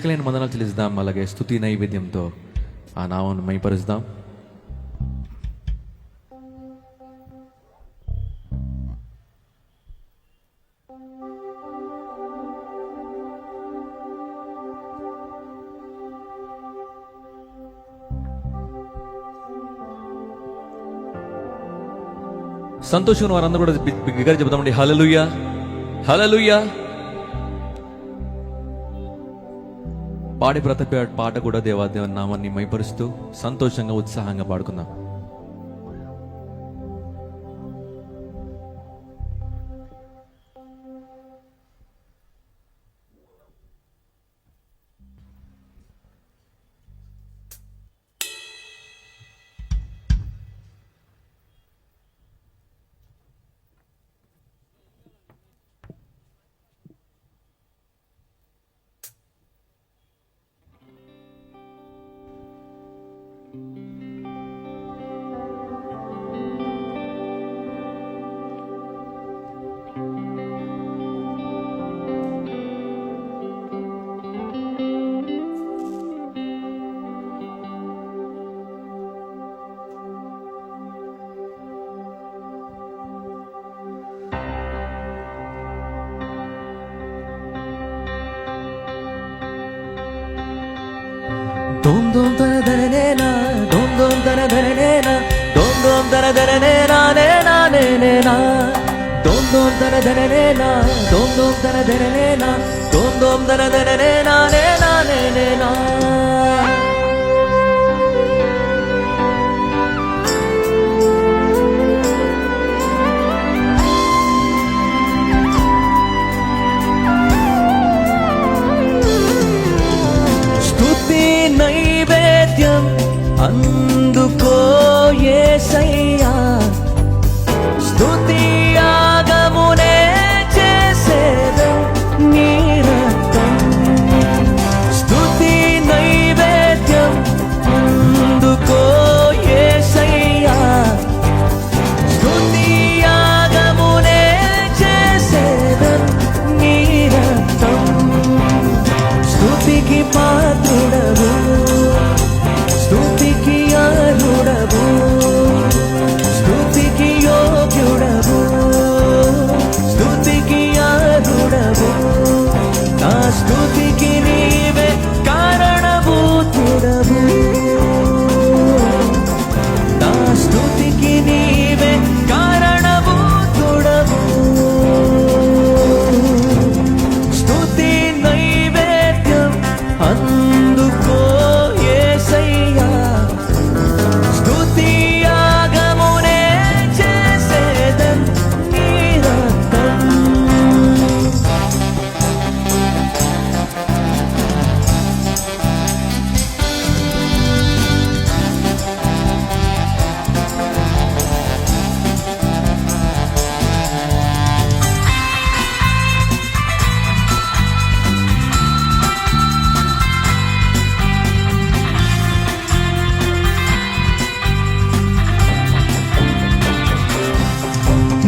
లెక్కలేని వందనాలు చెల్లిద్దాం. అలాగే స్తుతి నైవేద్యంతో ఆ నామమును మహిమపరుద్దాం. సంతోషం వారందరూ కూడా బిగ్గరగా చెబుతామండి, హల్లెలూయా హల్లెలూయా. పాడి ప్రతి పాట కూడా దేవాదేవ నామాన్ని మహిమపరుస్తూ సంతోషంగా ఉత్సాహంగా పాడుకుందాం. Dom dom dana dana nena, dom dom dana dana nena, dom dom dana dana nena nena nena, dom dom dana dana nena, dom dom dana dana nena, dom dom dana dana nena nena nena. నైవేద్యం అందుకో యేసయ్యా, స్తుతి యాగమునే చేసేదం నీ రక్తం. స్తుతి నైవేద్యం అందుకో యేసయ్యా, స్తుతి యాగమునే చేసేదం నీ రక్తం. స్తుతికి పాత్రుడవు, స్తుతికి అర్హుడవు, స్తుతికి యోగ్యుడవు, స్తుతికి అర్హుడవు. నా స్తుతికి నీవే కారణభూతుడవు, నా స్తుతికి నీవే కారణభూతుడవు. స్తుతి నైవేద్యం అందుకో యేసయ్యా, స్తుతి యాగమునే చేసేదం నీ రక్తం.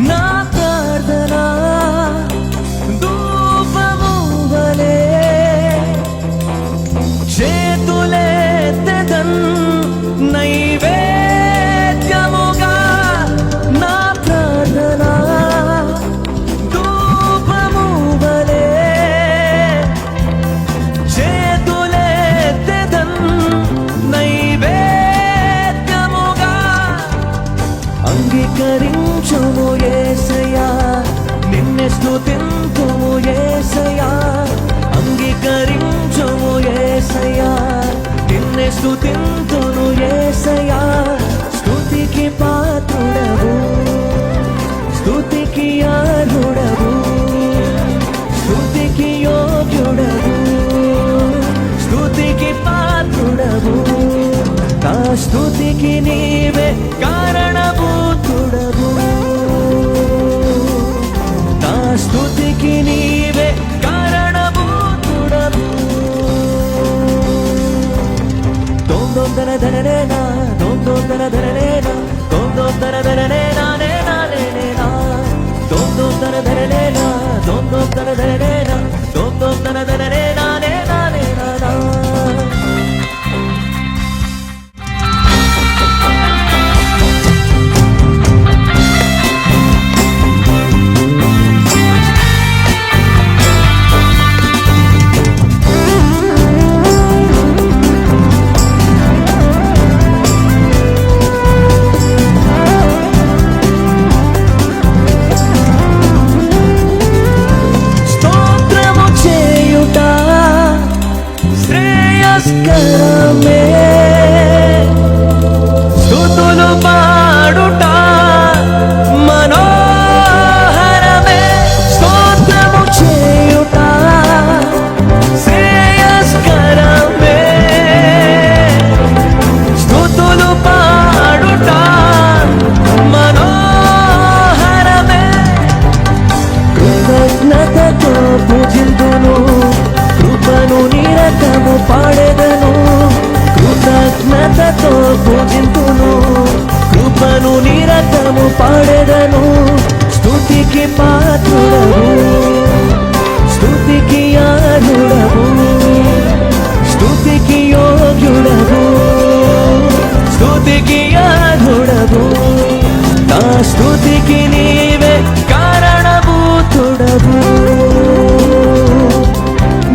నా ప్రార్థన ధూపము వలె చేతులెత్తెదన్ నైవేద్యముగా. నా ప్రార్థన ధూపము వలె చేతులెత్తెదన్ నైవేద్యముగా. అంగీకరించుము యేసయ్యా, నిన్నే స్తుతింతుము యేసయ్యా. అంగీకరించుము యేసయ్యా, నిన్నే స్తుతింతును యేసయ్యా. స్తుతికి పాత్రుడవు, స్తుతికి అర్హుడవు, స్తుతికి యోగ్యుడవు, స్తుతికి పాత్రుడవు. నా స్తుతికి నీవే కారణభూతుడవు, నా స్తుతికి నీవే కారణభూతుడవు. దొం దొం దన దన నేనా, దొం దొం దన దన నేనా, దొం దొం దన దన నేనా నేనా నేనా, దొం దొం దన దన నేనా, దొం దొం దన దన నేనా, దొం దొం దన దన నేనా నేనా నేనా. శ్రేయస్కరమే స్తుతులు పాడుట మనోహరమే స్తోత్రము చేయుట శ్రేయస్కరమే స్తుతులు పాడుట మనోహరమే కృతజ్ఞతతో పూజింతును కృపను నిరతము పాడెదను కృతజ్ఞతతో పూజింతును కృపను నిరతము పాడెదను స్తుతికి పాత్రుడవు స్తుతికి అర్హుడవు స్తుతికి యోగ్యుడవు స్తుతికి అర్హుడవు నా స్తుతికి నీవే కారణభూతుడవు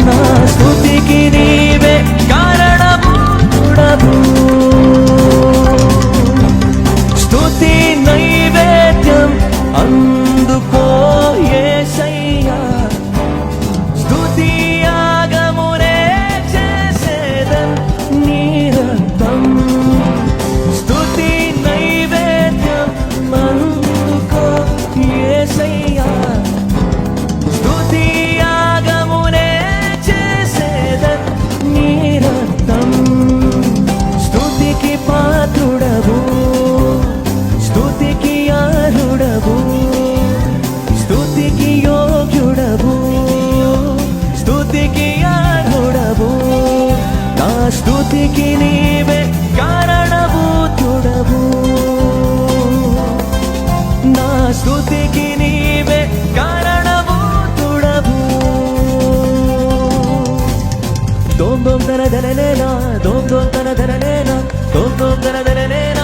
నా స్తుతికి నీవే కారణభూతుడవు స్తుతి నైవేద్యం అందుకో యేసయ్యా స్తుతి యాగమునే చేసేదన్ నిరంతం స్తుతి నైవేద్యం అందుకో యేసయ్యా స్తుతి యాగమునే చేసేదన్ నిరంతం స్తుతికి పాత్రుడవు స్తుతికి అర్హుడవు స్తుతికి యోగ్యుడవు స్తుతికి అర్హుడవు నా స్తుతికి నీవే కారణభూతుడవు నా స్తుతికి నీవే కారణభూతుడవు దోం దోం తన ధననేనా దోం దోం తన ధననేనా దోం దోం తన ధననేనా